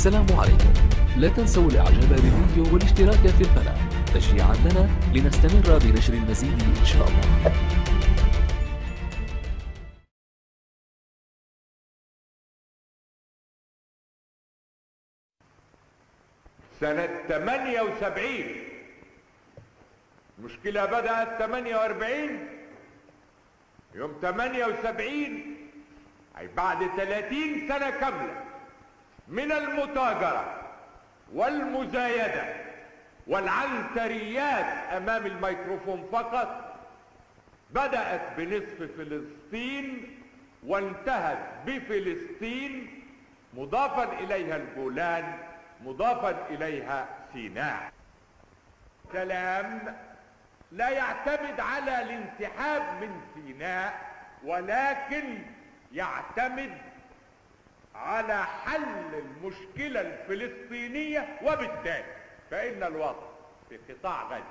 السلام عليكم. لا تنسوا الاعجاب بالفيديو والاشتراك في القناة تشجيعا لنا لنستمر بنشر المزيد ان شاء الله. سنة 78 المشكلة بدأت 48 يوم 78 أي بعد 30 سنة كاملة من المتاجرة والمزايدة والعنتريات أمام الميكروفون فقط، بدأت بنصف فلسطين وانتهت بفلسطين مضافا إليها الجولان مضافا إليها سيناء. سلام لا يعتمد على الانسحاب من سيناء، ولكن يعتمد على حل المشكلة الفلسطينية، وبالتالي فإن الوضع في قطاع غزة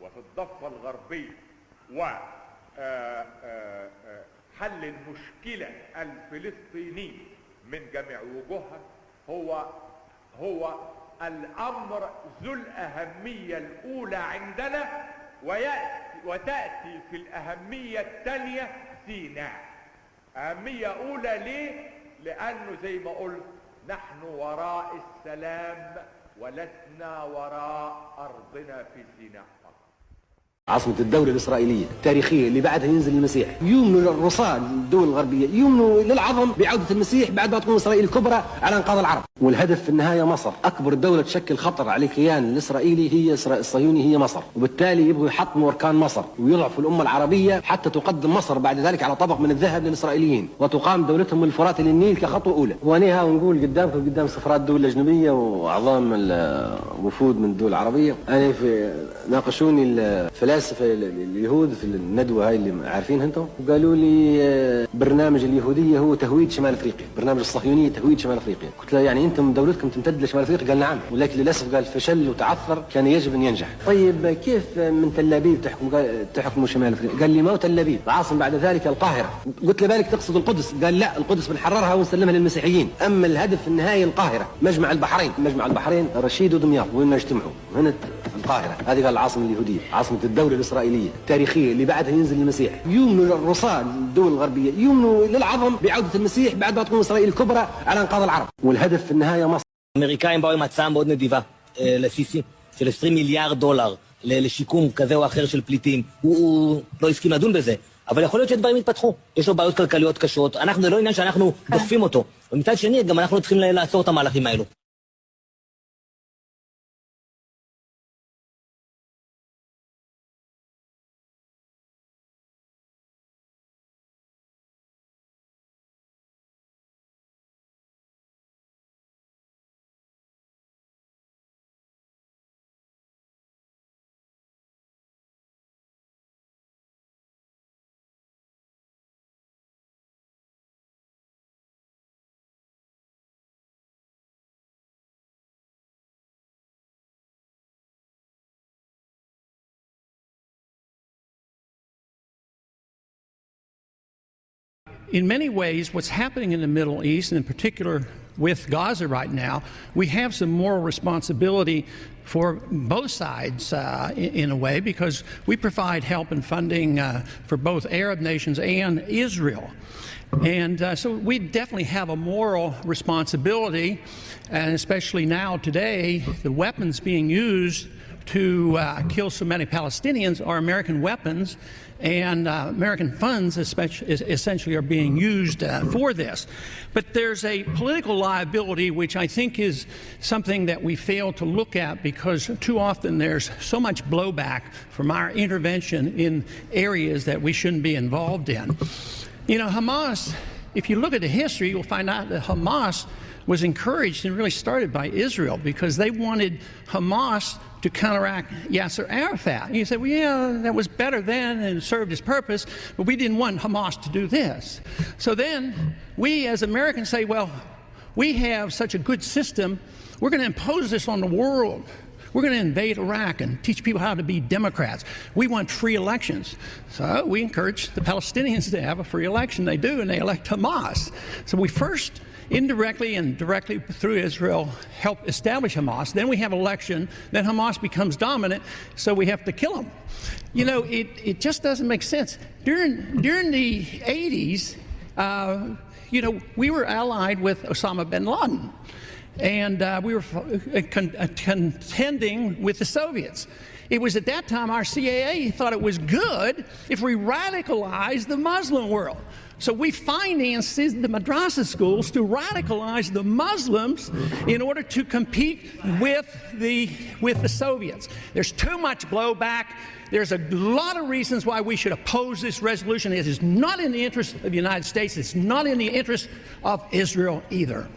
وفي الضفة الغربية وحل المشكلة الفلسطينية من جميع وجوهها هو الأمر ذو الأهمية الأولى عندنا، وتأتي في الأهمية الثانية سيناء. أهمية أولى ليه؟ لأنه زي ما قلت نحن وراء السلام ولسنا وراء أرضنا في سيناء. عاصمة الدولة الإسرائيلية التاريخية اللي بعدها ينزل المسيح، يؤمنوا الرصاة الدول الغربية يؤمنوا للعظم بعودة المسيح بعد ما تكون إسرائيل الكبرى على إنقاذ العرب، والهدف في النهاية مصر. أكبر دولة تشكل خطر على الكيان الإسرائيلي هي الصهيوني، هي مصر، وبالتالي يبغوا يحطموا أركان مصر ويضعفوا الأمة العربية حتى تقدم مصر بعد ذلك على طبق من الذهب للإسرائيليين، وتقام دولتهم من الفرات للنيل كخطوة أولى. وأنا ونقول قدامكم قدام سفراء الدول الأجنبية وأعظام الوفود من الدول العربية، أنا ناقشوني الفلاسفة اليهود في الندوة هاي اللي عارفينها انتم، وقالوا لي برنامج اليهودية هو تهويد شمال افريقيا، برنامج الصهيونية تهويد شمال افريقيا. قلت له يعني انتم دولتكم تمتد لشمال افريقيا؟ قال نعم، ولكن للاسف قال فشل وتعثر، كان يجب ان ينجح. طيب كيف من تل ابيب تحكموا شمال افريقيا؟ قال لي ما هو تل ابيب، العاصمة بعد ذلك القاهرة. قلت له بالك تقصد القدس؟ قال لا، القدس بنحررها ونسلمها للمسيحيين، اما الهدف النهائي القاهرة، مجمع البحرين رشيد ودمياط وين يجتمعوا هنا القاهرة. هذه قال العاصمة اليهودية، عاصمة الدولة الإسرائيلية التاريخية اللي بعدها ينزل المسيح، يؤمنوا الرصاة الدول الغربية يؤمنوا للعظم بعودة المسيح بعد ما تكون إسرائيل الكبرى على إنقاذ العرب، والهدف في النهاية מصר. האמריקאים באו עם הצעה מאוד נדיבה לסיסי של 20 מיליארד דולר לשיקום כזה או אחר של פליטים. הוא לא הסכים לדון בזה, אבל יכול להיות שדברים יתפתחו. יש לו בעיות כלכליות קשות, זה לא עניין שאנחנו דוחפים אותו, ומצד שני גם אנחנו צריכים לעצור את המהלכים האלו. In many ways, what's happening in the Middle East, and in particular with Gaza right now, we have some moral responsibility for both sides in a way, because we provide help and funding for both Arab nations and Israel. And so we definitely have a moral responsibility, and especially now today, the weapons being used to kill so many Palestinians are American weapons, and American funds essentially are being used for this. But there's a political liability which I think is something that we fail to look at, because too often there's so much blowback from our intervention in areas that we shouldn't be involved in. You know, Hamas, if you look at the history, you'll find out that Hamas was encouraged and really started by Israel, because they wanted Hamas to counteract Yasser Arafat. And you say, well, yeah, that was better then and served its purpose, but we didn't want Hamas to do this. So then we as Americans say, well, we have such a good system, we're going to impose this on the world. We're going to invade Iraq and teach people how to be Democrats. We want free elections. So we encourage the Palestinians to have a free election. They do, and they elect Hamas. So we first indirectly and directly through Israel help establish Hamas. Then we have election. Then Hamas becomes dominant, so we have to kill them. You know, it just doesn't make sense. During the 80s, you know, we were allied with Osama bin Laden, and we were contending with the Soviets. It was at that time our CIA thought it was good if we radicalized the Muslim world. So we financed the madrasa schools to radicalize the Muslims in order to compete with the Soviets. There's too much blowback. There's a lot of reasons why we should oppose this resolution. It is not in the interest of the United States. It's not in the interest of Israel either.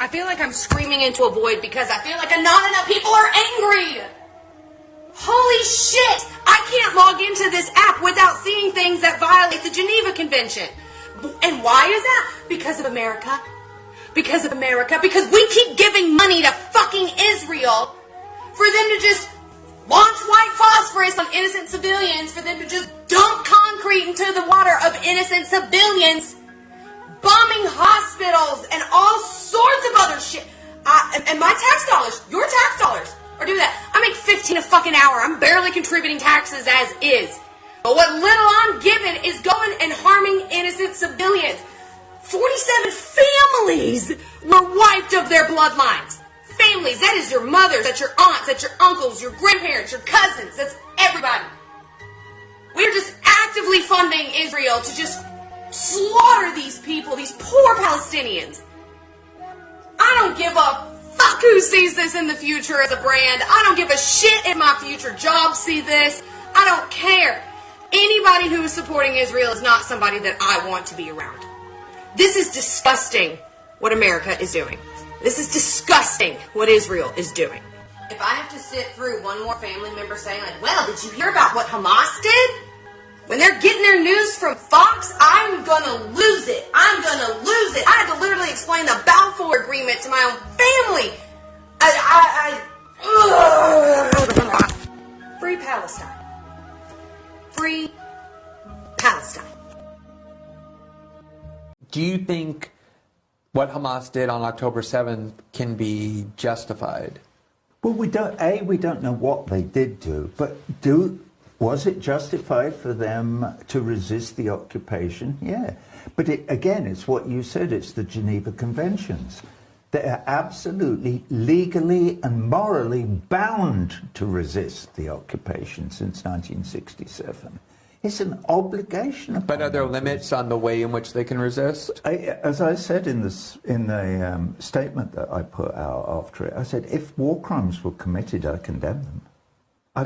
I feel like I'm screaming into a void because I feel like not enough people are angry. Holy shit! I can't log into this app without seeing things that violate the Geneva Convention. And why is that? Because of America. Because of America. Because we keep giving money to fucking Israel for them to just launch white phosphorus on innocent civilians, for them to just dump concrete into the water of innocent civilians, bombing hospitals and all sorts of other shit. And my tax dollars, your tax dollars, or do that. I make $15 a fucking hour. I'm barely contributing taxes as is. But what little I'm given is going and harming innocent civilians. 47 families were wiped of their bloodlines. Families, that is your mothers, that's your aunts, that's your uncles, your grandparents, your cousins, that's everybody. We're just actively funding Israel to just slaughter these people, these poor Palestinians. I don't give a fuck who sees this in the future as a brand. I don't give a shit if my future jobs see this. I don't care. Anybody who is supporting Israel is not somebody that I want to be around. This is disgusting what America is doing. This is disgusting what Israel is doing. If I have to sit through one more family member saying like, well, did you hear about what Hamas did? When they're getting their news from Fox, I'm gonna lose it. I'm gonna lose it. I had to literally explain the Balfour Agreement to my own family. Free Palestine. Free Palestine. Do you think what Hamas did on October 7th can be justified? Well, we don't know what they did do, but was it justified for them to resist the occupation? Yeah. But again, it's what you said, it's the Geneva Conventions. They are absolutely legally and morally bound to resist the occupation since 1967. It's an obligation. But are there limits on the way in which they can resist? As I said in the statement that I put out after it, I said, if war crimes were committed, I condemn them. I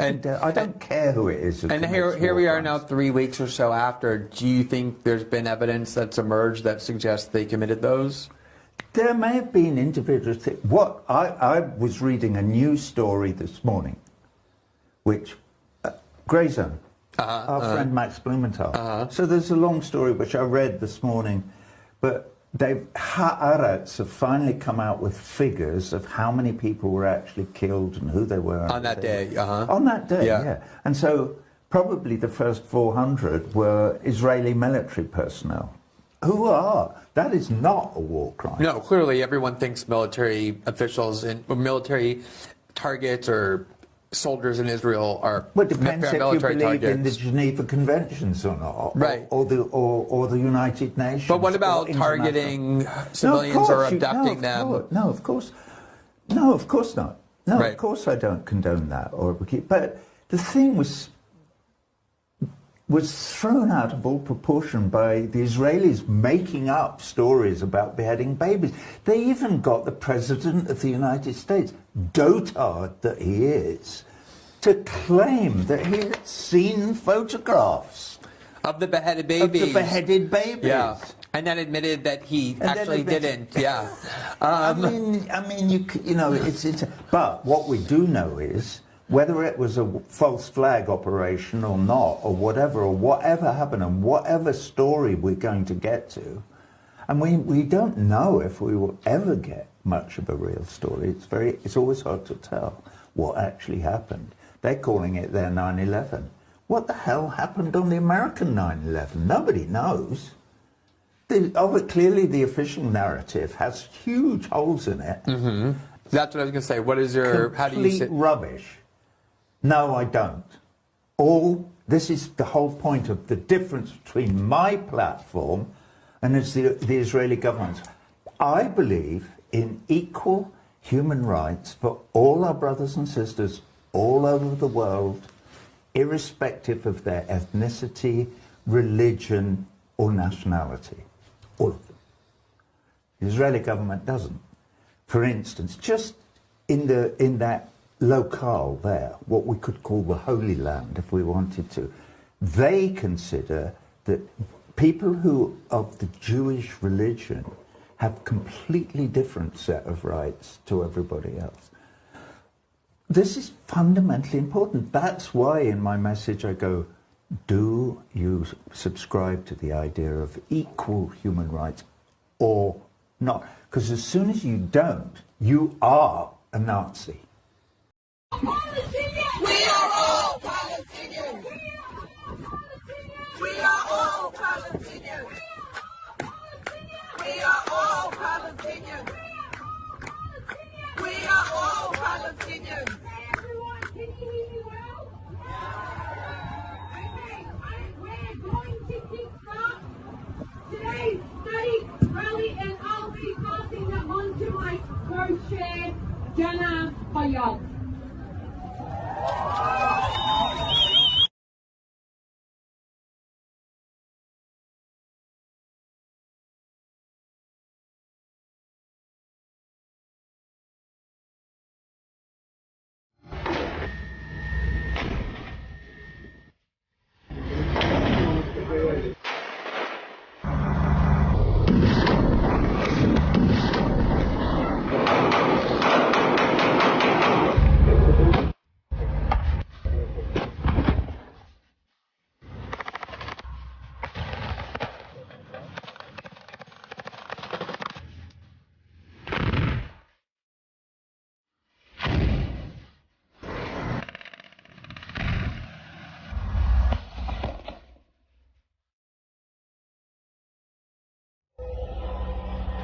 don't care who it is. And here we are now 3 weeks or so after. Do you think there's been evidence that's emerged that suggests they committed those? There may have been individuals. I was reading a news story this morning, which Grey Zone, our friend Max Blumenthal. So there's a long story which I read this morning, but Haaretz have finally come out with figures of how many people were actually killed and who they were. On that day, On that day, yeah. And so probably the first 400 were Israeli military personnel. That is not a war crime. No, clearly everyone thinks military officials and military targets or soldiers in Israel are well, it depends if you believe targets. in the Geneva Conventions or not, right? Or the United Nations. But what about targeting civilians or abducting them? No, of course not. No, of course I don't condone that. But the thing was thrown out of all proportion by the Israelis making up stories about beheading babies. They even got the President of the United States, dotard that he is, to claim that he had seen photographs of the beheaded babies. Yeah. And then admitted that he actually didn't. Yeah. I mean, you know, it's. But what we do know is whether it was a false flag operation or not, or whatever happened, and whatever story we're going to get to, and we don't know if we will ever get much of a real story. It's always hard to tell what actually happened. They're calling it their 9/11. what the hell happened on the American 9/11? Nobody knows. Clearly, the official narrative has huge holes in it. Mm-hmm. That's what I was going to say. What is your... Complete how do you say... rubbish. No, I don't. This is the whole point of the difference between my platform and the Israeli government. I believe in equal human rights for all our brothers and sisters all over the world, irrespective of their ethnicity, religion, or nationality. All of them. The Israeli government doesn't. For instance, just in that locale there, what we could call the Holy Land, if we wanted to, they consider that people who of the Jewish religion have completely different set of rights to everybody else. This is fundamentally important. That's why in my message I go, do you subscribe to the idea of equal human rights or not? Because as soon as you don't, you are a Nazi. We are all Palestinians. We are all Palestinians. We are all Palestinians. We are all Palestinians. Everyone, can you hear me well? Okay, we're going to kick off today's study rally, and I'll be passing them on to my co-chair, Jana Fayad.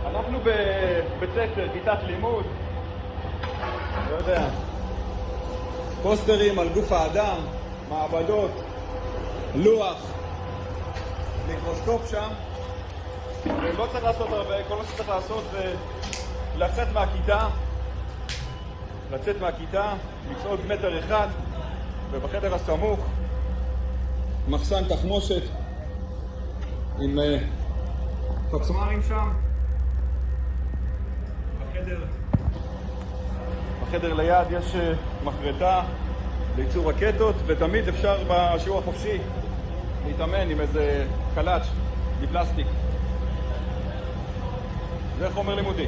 אנחנו בבית ספר, כיתת לימוד, לא יודע, פוסטרים על גוף האדם, מעבדות, לוח, מיקרוסקופ שם, ולא צריך לעשות הרבה, כל מה שצריך לעשות זה לצאת מהכיתה, לצעוד מטר אחד, ובחדר הסמוך, מחסן תחמושת עם פצמ"רים שם. בחדר ליד יש מחרטה לייצור רקטות, ותמיד אפשר בשיעור החופשי להתאמן עם איזה קלאץ' מפלסטיק. זה חומר לימודי.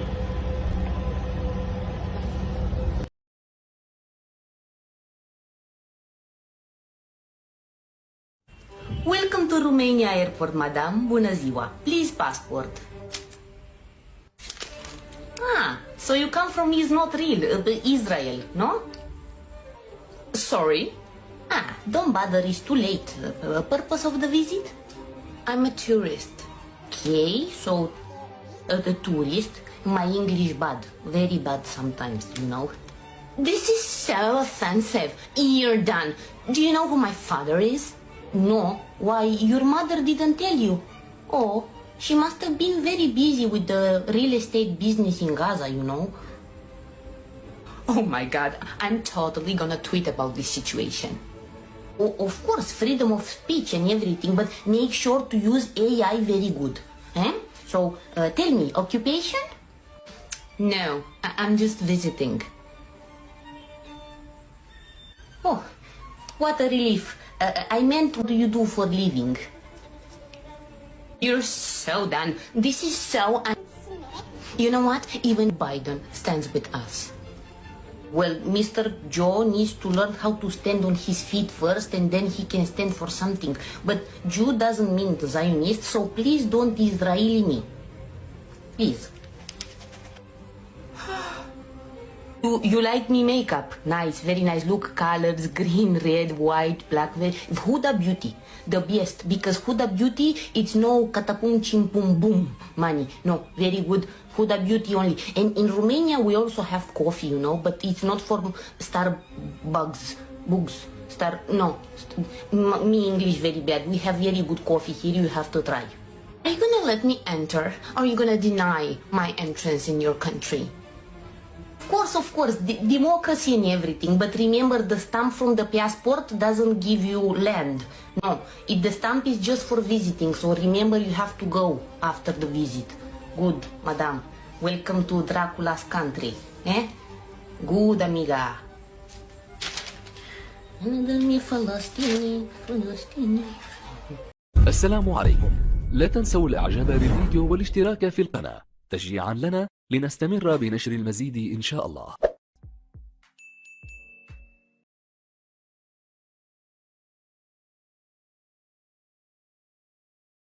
Welcome to Romania Airport, madam. Bună ziua. Please passport. So you come from is not real, Israel, no? Sorry? Don't bother, it's too late. Purpose of the visit? I'm a tourist. Okay, so a tourist. My English bad, very bad sometimes, you know. This is so offensive. You're done. Do you know who my father is? No. Why, your mother didn't tell you. Oh. She must have been very busy with the real estate business in Gaza, you know. Oh my God, I'm totally gonna tweet about this situation. Of course, freedom of speech and everything, but make sure to use AI very good. So, tell me, occupation? No, I'm just visiting. Oh, what a relief. I meant, what do you do for living? You're so done. This is so You know what? Even Biden stands with us. Well, Mr. Joe needs to learn how to stand on his feet first, and then he can stand for something. But Jew doesn't mean Zionist, so please don't Israeli me. Please. You like me makeup? Nice, very nice. Look, colors, green, red, white, black. Huda Beauty, the best. Because Huda Beauty, it's no katapum chim pum boom money. No, very good. Huda Beauty only. And in Romania, we also have coffee, you know, but it's not for Starbucks. No. Me English very bad. We have very good coffee here. You have to try. Are you gonna let me enter? Or are you gonna deny my entrance in your country? Of course, democracy and everything, but remember the stamp from the passport doesn't give you land. No, the stamp is just for visiting, so remember you have to go after the visit. Good, madam. Welcome to Dracula's country. Good, amiga. فلسطيني. السلام عليكم. لا تنسوا الاعجاب بالفيديو والاشتراك في القناة تشجيعا لنا لنستمر بنشر المزيد إن شاء الله.